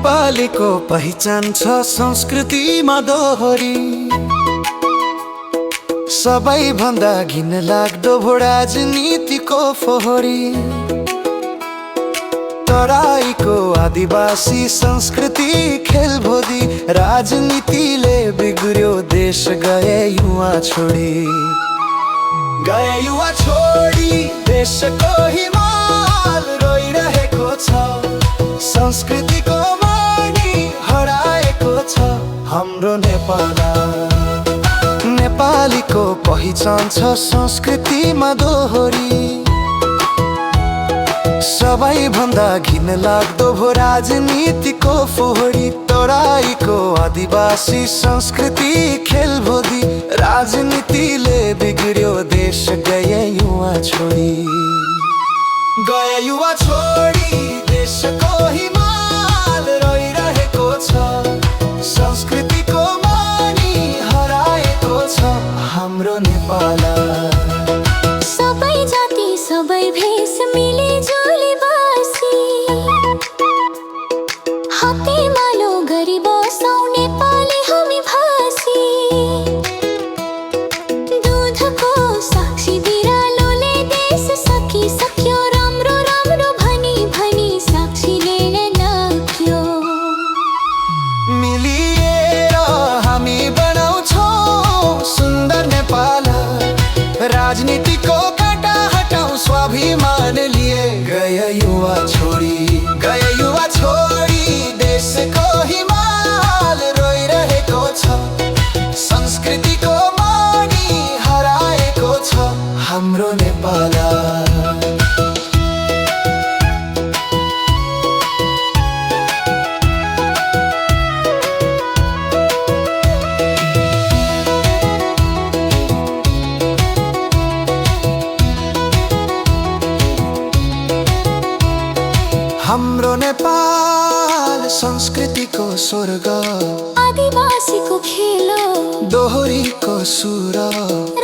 नेपालीको पहिचान छ संस्कृतिमा दोहोरी। सबैभन्दा घिनलाग्दो भो राजनीतिको फोहोरी। तराईको आदिवासी संस्कृति खेलभोदी, राजनीतिले बिग्रियो देश गए युवा छोडी। गए युवा छोडी देशको हिमाल रोइरहेको छ। संस्कृतिको मणि हराएको छ हाम्रो नेपाल। नेपालीको पहिचान छ संस्कृतिमा दोहोरी। सबैभन्दा घिनलाग्दो भो राजनीतिको फोहोरी। तराईको आदिवासी संस्कृति खेलभोदी, राजनीतिले बिग्रियो देश गए युवा छोडी। गए युवा छोडी देशको हिमाल रोइरहेको छ। संस्कृतिको मणि हराएको छ हाम्रो नेपाल। सबै जाति सबै भेष मिलिजुली बसी, हातेमालो गरी बसौँ नेपाली हामी भाषी। दुधको साक्षी बिरालोले देश सकिसक्यो, राम्रो राम्रो भनी भनी साक्षीले नक्यो। मिलिएर हामी बनाउँछौँ सुन्दर नेपाल। राजनीतिको काँटा हटाउँ स्वाभिमान लिए। गए युवा छोडी, गए युवा छोडी देशको हिमाल रोइरहेको छ। संस्कृतिको मणि हराएको छ हाम्रो नेपाल। हाम्रो नेपाल संस्कृतिको स्वर्ग। आदिवासीको खेल दोहोरीको सुर।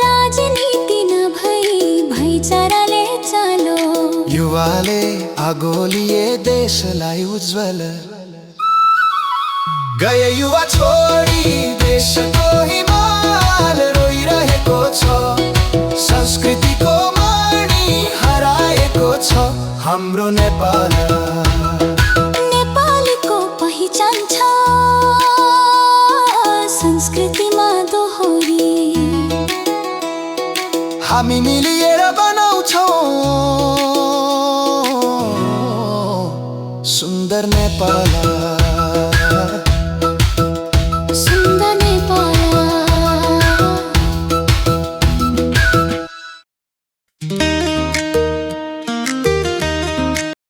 राजनीति नभई भाइचाराले चालो। युवाले आगो लिए देशलाई उज्जवल। गए युवा छोडी देशको हिमाल रोइरहेको छ। संस्कृतिको मणि हराएको छ हाम्रो नेपाल। नेपालीको पहिचान छ संस्कृतिमा दोहोरी। हामी मिलिएर बनाउँछौँ सुन्दर नेपाल।